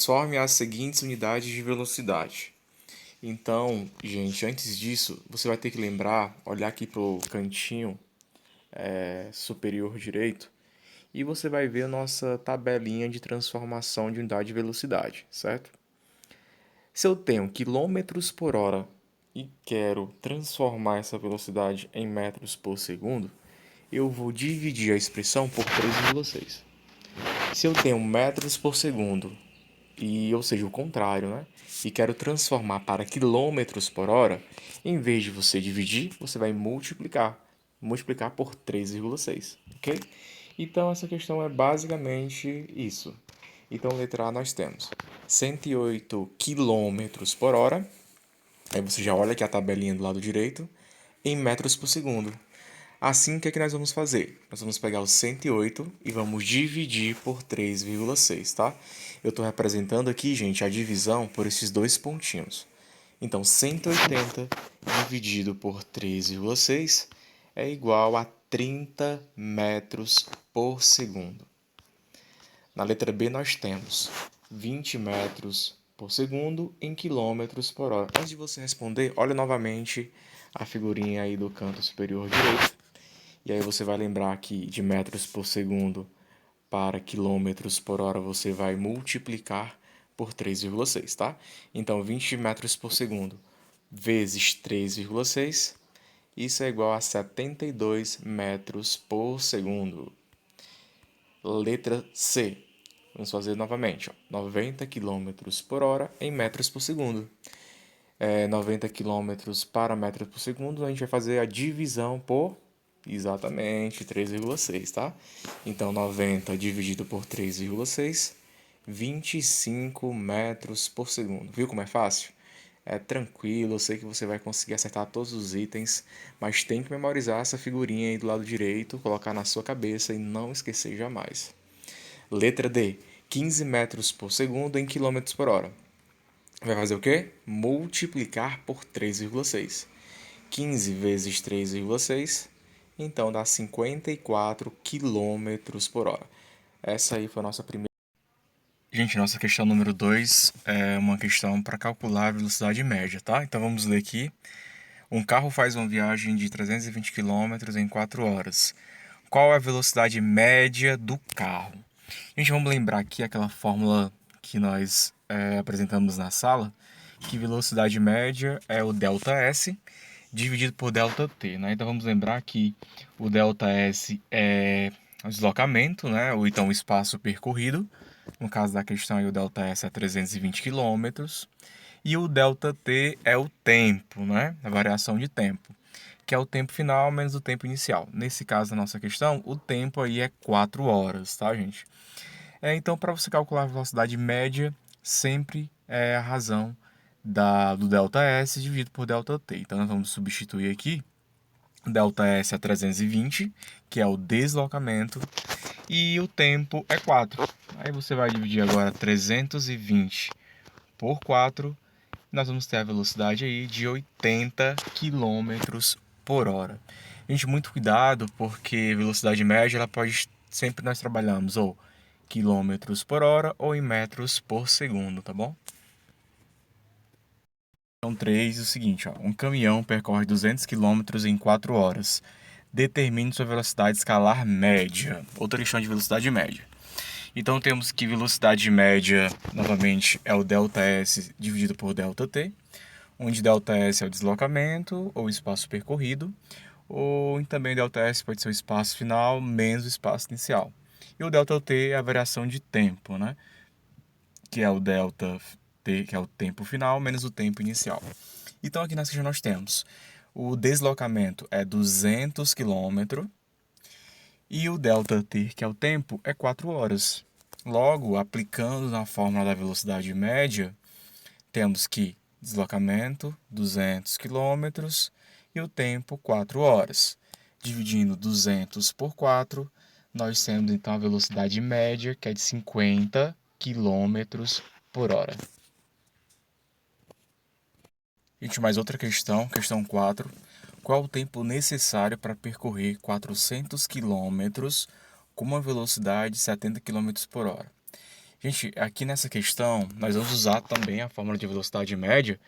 Transforme as seguintes unidades de velocidade. Então, gente, antes disso, você vai ter que lembrar, olhar aqui pro cantinho superior direito e você vai ver a nossa tabelinha de transformação de unidade de velocidade, certo? Se eu tenho quilômetros por hora e quero transformar essa velocidade em metros por segundo, eu vou dividir a expressão por 3,6. Se eu tenho metros por segundo ou seja, o contrário, né? E quero transformar para quilômetros por hora, em vez de você dividir, você vai multiplicar por 3,6, ok? Então essa questão é basicamente isso. Então, letra A nós temos 108 quilômetros por hora. Aí você já olha aqui a tabelinha do lado direito, em metros por segundo. Assim, o que é que nós vamos fazer? Nós vamos pegar o 108 e vamos dividir por 3,6, tá? Eu estou representando aqui, gente, a divisão por esses dois pontinhos. Então, 180 dividido por 3,6 é igual a 30 metros por segundo. Na letra B, nós temos 20 metros por segundo em quilômetros por hora. Antes de você responder, olha novamente a figurinha aí do canto superior direito. E aí você vai lembrar que de metros por segundo para quilômetros por hora você vai multiplicar por 3,6, tá? Então, 20 metros por segundo vezes 3,6, isso é igual a 72 metros por segundo. Letra C. Vamos fazer novamente, ó. 90 quilômetros por hora em metros por segundo. 90 quilômetros para metros por segundo, a gente vai fazer a divisão por exatamente 3,6, tá? Então, 90 dividido por 3,6, 25 metros por segundo. Viu como é fácil? É tranquilo, eu sei que você vai conseguir acertar todos os itens, mas tem que memorizar essa figurinha aí do lado direito, colocar na sua cabeça e não esquecer jamais. Letra D, 15 metros por segundo em quilômetros por hora. Vai fazer o quê? Multiplicar por 3,6. 15 vezes 3,6, então dá 54 quilômetros por hora. Essa aí foi a nossa primeira. Gente, nossa questão número 2 é uma questão para calcular a velocidade média, tá? Então vamos ler aqui. Um carro faz uma viagem de 320 quilômetros em 4 horas. Qual é a velocidade média do carro? Gente, vamos lembrar aqui aquela fórmula que nós apresentamos na sala, que velocidade média é o ΔS dividido por ΔT, né? Então vamos lembrar que o ΔS é o deslocamento, né? Ou então o espaço percorrido. No caso da questão aí, o ΔS é 320 quilômetros. E o ΔT é o tempo, né? A variação de tempo, que é o tempo final menos o tempo inicial. Nesse caso da nossa questão, o tempo aí é 4 horas, tá, gente? Então, para você calcular a velocidade média, sempre é a razão do ΔS dividido por ΔT. Então, nós vamos substituir aqui. ΔS é 320, que é o deslocamento, e o tempo é 4. Aí você vai dividir agora 320 por 4, nós vamos ter a velocidade aí de 80 quilômetros por hora. Gente, muito cuidado, porque velocidade média, ela pode, sempre nós trabalhamos ou quilômetros por hora ou em metros por segundo, tá bom? Então, 3, o seguinte, ó, um caminhão percorre 200 quilômetros em 4 horas. Determine sua velocidade escalar média. Outra questão de velocidade média. Então, temos que velocidade média, novamente, é o ΔS dividido por ΔT, onde ΔS é o deslocamento ou espaço percorrido, ou também ΔS pode ser o espaço final menos o espaço inicial. E o ΔT é a variação de tempo, né? Que é o ΔT, que é o tempo final menos o tempo inicial. Então, aqui nessa questão nós temos o deslocamento é 200 km e o ΔT, que é o tempo, é 4 horas. Logo, aplicando na fórmula da velocidade média, temos que deslocamento 200 km e o tempo 4 horas. Dividindo 200 por 4, nós temos então a velocidade média, que é de 50 km por hora. Gente, mais outra questão, questão 4. Qual o tempo necessário para percorrer 400 km com uma velocidade de 70 km por hora? Gente, aqui nessa questão, nós vamos usar também a fórmula de velocidade média,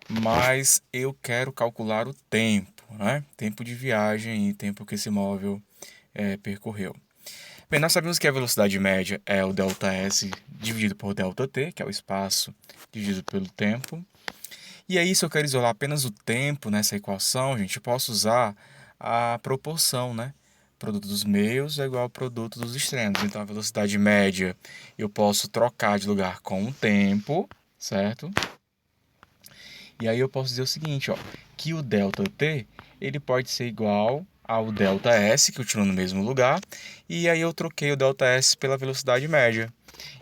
mas eu quero calcular o tempo, né? Tempo de viagem e tempo que esse móvel percorreu. Bem, nós sabemos que a velocidade média é o ΔS dividido por ΔT, que é o espaço dividido pelo tempo. E aí, se eu quero isolar apenas o tempo nessa equação, gente, eu posso usar a proporção, né? Produto dos meios é igual ao produto dos extremos. Então, a velocidade média eu posso trocar de lugar com o tempo, certo? E aí eu posso dizer o seguinte, ó, que o ΔT ele pode ser igual ao ΔS, que continua no mesmo lugar, e aí eu troquei o ΔS pela velocidade média.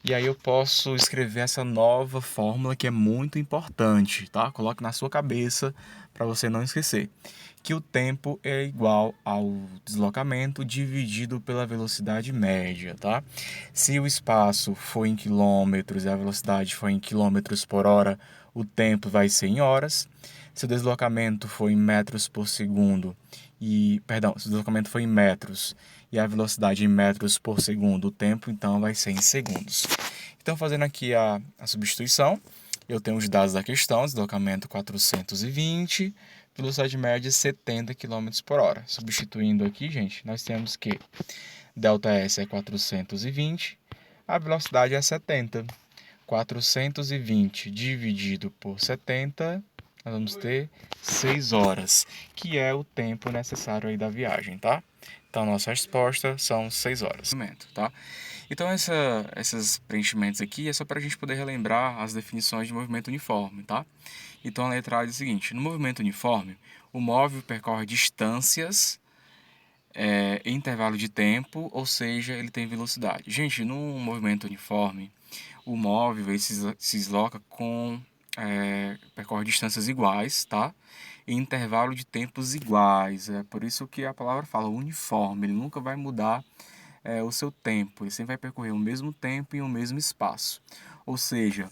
E aí eu posso escrever essa nova fórmula que é muito importante, tá? Coloque na sua cabeça para você não esquecer. Que o tempo é igual ao deslocamento dividido pela velocidade média, tá? Se o espaço for em quilômetros e a velocidade for em quilômetros por hora, o tempo vai ser em horas. Se o deslocamento for em metros por segundo se o deslocamento for em metros e a velocidade em metros por segundo, o tempo então vai ser em segundos. Então, fazendo aqui a substituição, eu tenho os dados da questão, deslocamento 420, velocidade média 70 km por hora. Substituindo aqui, gente, nós temos que ΔS é 420, a velocidade é 70. 420 dividido por 70, nós vamos ter 6 horas, que é o tempo necessário aí da viagem, tá? Então, nossa resposta são 6 horas. Tá? Então, esses preenchimentos aqui é só para a gente poder relembrar as definições de movimento uniforme, tá? Então, a letra A diz o seguinte: no movimento uniforme, o móvel percorre distâncias em intervalo de tempo, ou seja, ele tem velocidade. Gente, num movimento uniforme, o móvel ele se desloca percorre distâncias iguais, tá? Em intervalo de tempos iguais. É por isso que a palavra fala uniforme, ele nunca vai mudar o seu tempo, ele sempre vai percorrer o mesmo tempo e o mesmo espaço. Ou seja,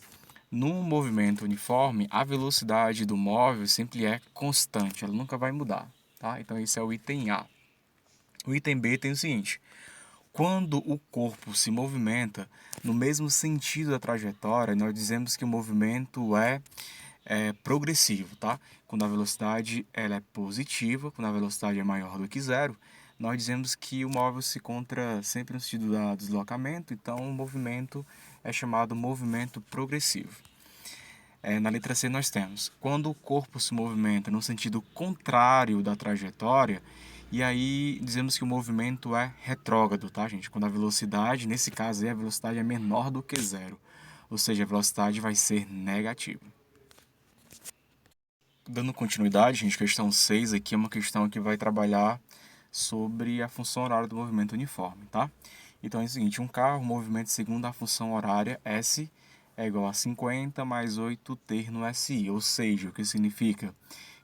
num movimento uniforme, a velocidade do móvel sempre é constante, ela nunca vai mudar, tá? Então esse é o item A. O item B tem o seguinte: quando o corpo se movimenta no mesmo sentido da trajetória, nós dizemos que o movimento é progressivo, tá? Quando a velocidade ela é positiva, quando a velocidade é maior do que zero, nós dizemos que o móvel se encontra sempre no sentido do deslocamento, então o movimento é chamado movimento progressivo. Na letra C nós temos, quando o corpo se movimenta no sentido contrário da trajetória, e aí dizemos que o movimento é retrógrado, tá, gente? Quando a velocidade, nesse caso aí, a velocidade é menor do que zero, ou seja, a velocidade vai ser negativa. Dando continuidade, gente, questão 6 aqui é uma questão que vai trabalhar sobre a função horária do movimento uniforme, tá? Então é o seguinte, um carro movimenta segundo a função horária S é igual a 50 mais 8t no SI, ou seja, o que significa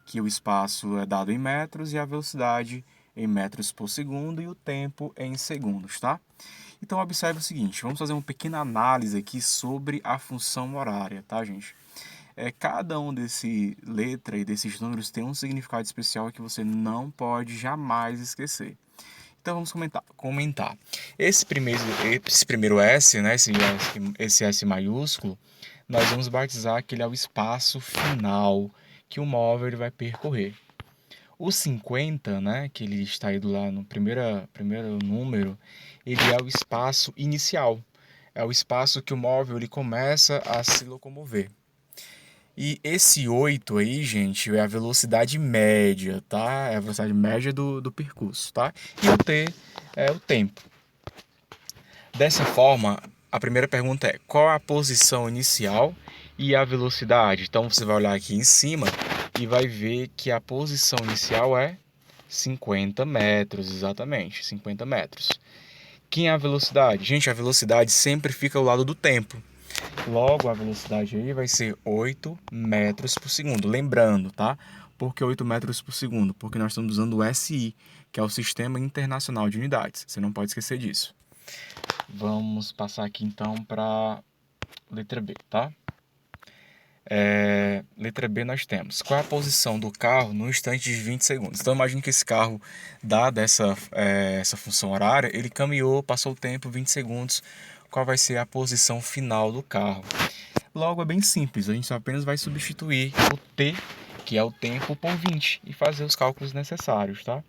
que o espaço é dado em metros e a velocidade em metros por segundo e o tempo em segundos, tá? Então observe o seguinte, vamos fazer uma pequena análise aqui sobre a função horária, tá, gente? Cada um desse letra e desses números tem um significado especial que você não pode jamais esquecer. Então vamos comentar. Esse primeiro S, né, esse S maiúsculo, nós vamos batizar que ele é o espaço final que o móvel ele vai percorrer. O 50, né, que ele está aí lá no primeiro número, ele é o espaço inicial. É o espaço que o móvel ele começa a se locomover. E esse 8 aí, gente, é a velocidade média, tá? É a velocidade média do percurso, tá? E o T é o tempo. Dessa forma, a primeira pergunta é: qual a posição inicial e a velocidade? Então você vai olhar aqui em cima e vai ver que a posição inicial é 50 metros, exatamente, 50 metros. Quem é a velocidade? Gente, a velocidade sempre fica ao lado do tempo. Logo, a velocidade aí vai ser 8 metros por segundo. Lembrando, tá? Por que 8 metros por segundo? Porque nós estamos usando o SI, que é o Sistema Internacional de Unidades. Você não pode esquecer disso. Vamos passar aqui então para a letra B, tá? Letra B nós temos qual é a posição do carro no instante de 20 segundos. Então imagine que esse carro, dada essa função horária, ele caminhou, passou o tempo 20 segundos. qual vai ser a posição final do carro. Logo, é bem simples, a gente apenas vai substituir o t, que é o tempo, por 20 e fazer os cálculos necessários, tá?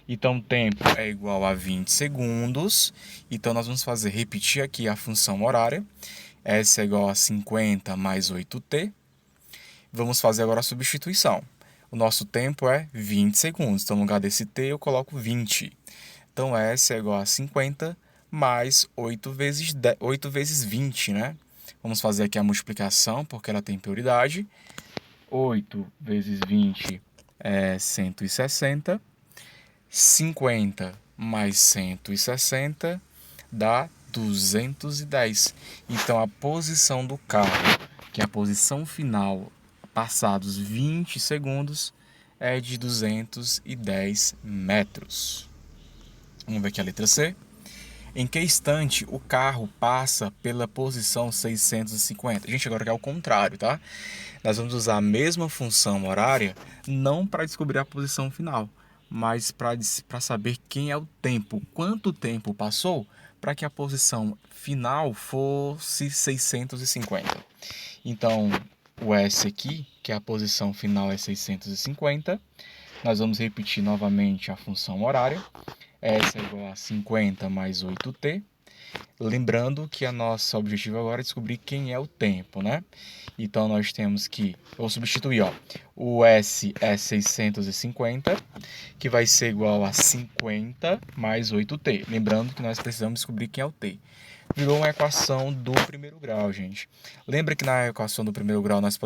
Então, tempo é igual a 20 segundos, então nós vamos repetir aqui a função horária, S é igual a 50 mais 8t. Vamos fazer agora a substituição. O nosso tempo é 20 segundos, então no lugar desse t eu coloco 20. Então, S é igual a 50 mais 8 vezes 20, né? Vamos fazer aqui a multiplicação, porque ela tem prioridade. 8 vezes 20 é 160. 50 mais 160 dá 210. Então, a posição do carro, que é a posição final, passados 20 segundos, é de 210 metros. Vamos ver aqui a letra C. Em que instante o carro passa pela posição 650? Gente, agora que é o contrário, tá? Nós vamos usar a mesma função horária, não para descobrir a posição final, mas para saber quem é o tempo, quanto tempo passou para que a posição final fosse 650. Então, o S aqui, que é a posição final, é 650. Nós vamos repetir novamente a função horária. S é igual a 50 mais 8t. Lembrando que a nosso objetivo agora é descobrir quem é o tempo, né? Então, nós temos que... Vou substituir, ó. O S é 650, que vai ser igual a 50 mais 8t. Lembrando que nós precisamos descobrir quem é o t. Virou uma equação do primeiro grau, gente. Lembra que na equação do primeiro grau nós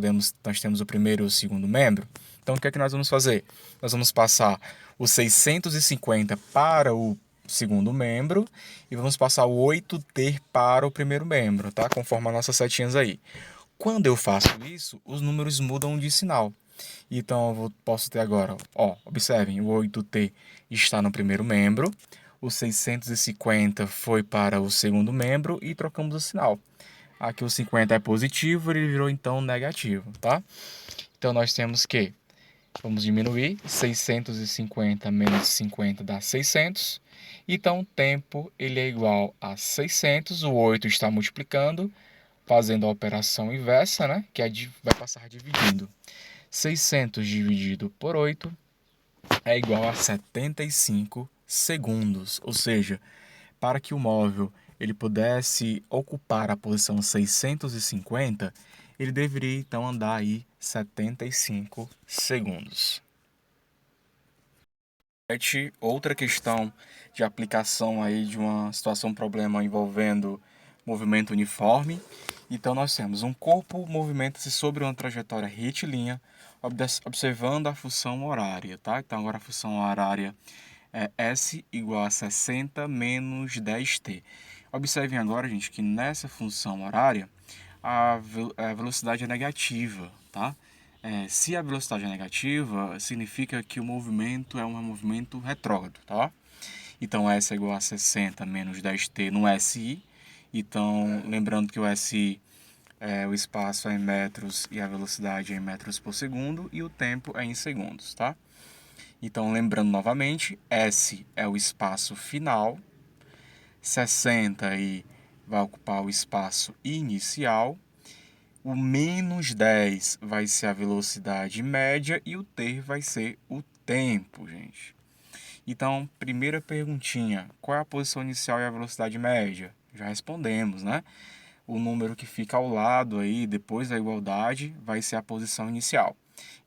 temos o primeiro e o segundo membro? Então, o que é que nós vamos fazer? Nós vamos passar o 650 para o segundo membro e vamos passar o 8t para o primeiro membro, tá? Conforme as nossas setinhas aí. Quando eu faço isso, os números mudam de sinal. Então, posso ter agora, ó, observem, o 8t está no primeiro membro, o 650 foi para o segundo membro e trocamos o sinal. Aqui o 50 é positivo, ele virou então negativo, tá? Então, nós temos que, vamos diminuir, 650 menos 50 dá 600. Então, o tempo ele é igual a 600, o 8 está multiplicando, fazendo a operação inversa, né? Que vai passar dividindo. 600 dividido por 8 é igual a 75 segundos. Ou seja, para que o móvel ele pudesse ocupar a posição 650, ele deveria então andar aí 75 segundos. Outra questão de aplicação aí de uma situação problema envolvendo movimento uniforme. Então nós temos um corpo movimenta-se sobre uma trajetória retilínea, observando a função horária, tá? Então agora a função horária é S igual a 60 menos 10t. Observem agora, gente, que nessa função horária a velocidade é negativa, tá? Se a velocidade é negativa, significa que o movimento é um movimento retrógrado, tá? Então, S é igual a 60 menos 10t no SI. Então, lembrando que o SI, o espaço é em metros e a velocidade é em metros por segundo e o tempo é em segundos, tá? Então, lembrando novamente, S é o espaço final, 60 aí vai ocupar o espaço inicial, o menos 10 vai ser a velocidade média e o t vai ser o tempo, gente. Então, primeira perguntinha, qual é a posição inicial e a velocidade média? Já respondemos, né? O número que fica ao lado aí, depois da igualdade, vai ser a posição inicial.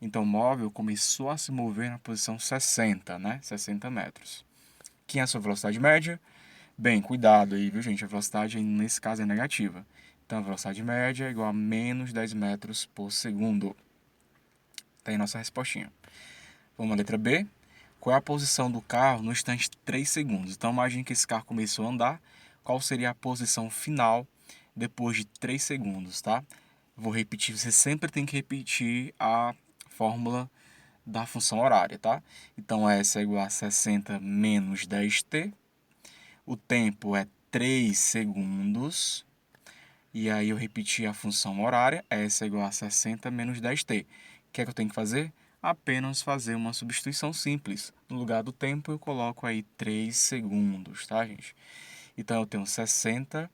Então, o móvel começou a se mover na posição 60, né? 60 metros. Quem é a sua velocidade média? Bem, cuidado aí, viu, gente? A velocidade, nesse caso, é negativa. Então, a velocidade média é igual a menos 10 metros por segundo. Tá aí nossa respostinha. Vamos à letra B. Qual é a posição do carro no instante 3 segundos? Então, imagine que esse carro começou a andar. Qual seria a posição final depois de 3 segundos, tá? Vou repetir, você sempre tem que repetir a fórmula da função horária, tá? Então, S é igual a 60 menos 10t. O tempo é 3 segundos. E aí eu repeti a função horária, S é igual a 60 menos 10t. O que é que eu tenho que fazer? Apenas fazer uma substituição simples. No lugar do tempo eu coloco aí 3 segundos, tá, gente? Então eu tenho 60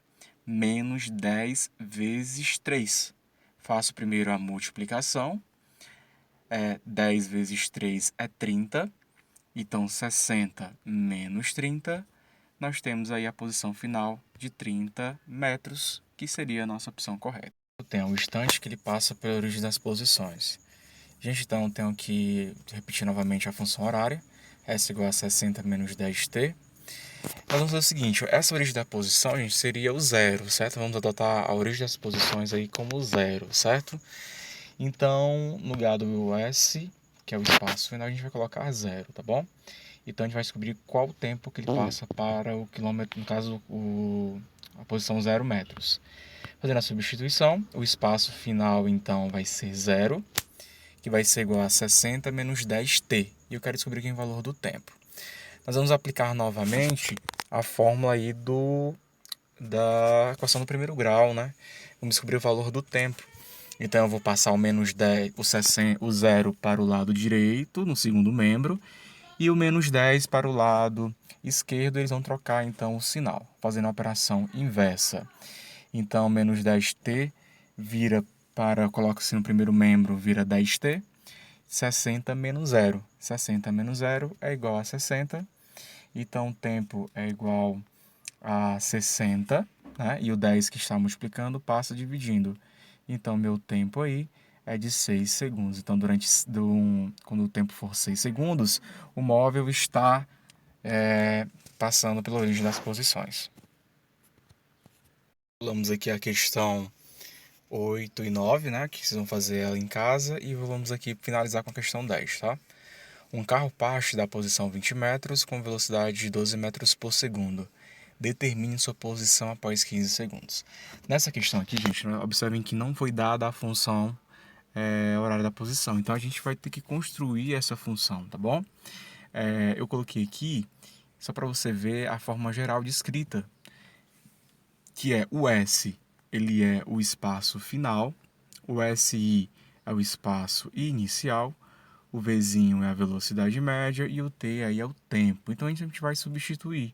menos 10 vezes 3. Faço primeiro a multiplicação. 10 vezes 3 é 30. Então, 60 menos 30, nós temos aí a posição final de 30 metros, que seria a nossa opção correta. Tem o instante que ele passa pela origem das posições. Gente, então, tenho que repetir novamente a função horária. S igual a 60 menos 10t. Nós vamos fazer o seguinte, essa origem da posição, gente, seria o zero, certo? Vamos adotar a origem das posições aí como zero, certo? Então, no lugar do S, que é o espaço final, a gente vai colocar zero, tá bom? Então, a gente vai descobrir qual o tempo que ele passa para o quilômetro, no caso, a posição 0 metros. Fazendo a substituição, o espaço final, então, vai ser zero, que vai ser igual a 60 menos 10t. E eu quero descobrir aqui o valor do tempo. Nós vamos aplicar novamente a fórmula aí da equação do primeiro grau, né? Vamos descobrir o valor do tempo. Então, eu vou passar o menos 10, o zero para o lado direito, no segundo membro, e o menos 10 para o lado esquerdo. Eles vão trocar, então, o sinal, fazendo a operação inversa. Então, menos 10t vira para, coloca-se no primeiro membro, vira 10t. 60 menos 0. 60 menos 0 é igual a 60. Então, o tempo é igual a 60, né? E o 10 que está multiplicando passa dividindo. Então, meu tempo aí é de 6 segundos. Então, quando o tempo for 6 segundos, o móvel está passando pela origem das posições. Vamos aqui a questão 8 e 9, né? Que vocês vão fazer ela em casa. E vamos aqui finalizar com a questão 10, tá? Um carro parte da posição 20 metros com velocidade de 12 metros por segundo. Determine sua posição após 15 segundos. Nessa questão aqui, gente, observem que não foi dada a função horário da posição. Então, a gente vai ter que construir essa função, tá bom? Eu coloquei aqui, só para você ver a forma geral de escrita, que é o S, ele é o espaço final, o SI é o espaço inicial, o Vzinho é a velocidade média e o T aí é o tempo. Então, a gente vai substituir.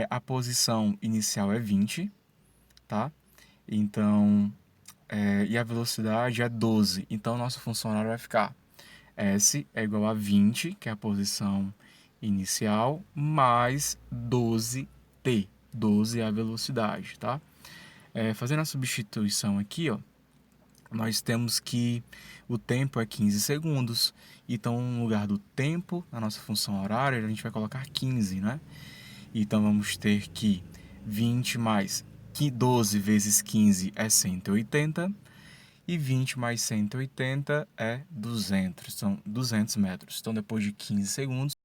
A posição inicial é 20, tá? Então, e a velocidade é 12. Então, nossa função horária vai ficar S é igual a 20, que é a posição inicial, mais 12t. 12 é a velocidade, tá? Fazendo a substituição aqui, ó, nós temos que o tempo é 15 segundos. Então, no lugar do tempo, na nossa função horária, a gente vai colocar 15, né? Então, vamos ter que 20 mais 12 vezes 15 é 180. E 20 mais 180 é 200. São 200 metros. Então, depois de 15 segundos,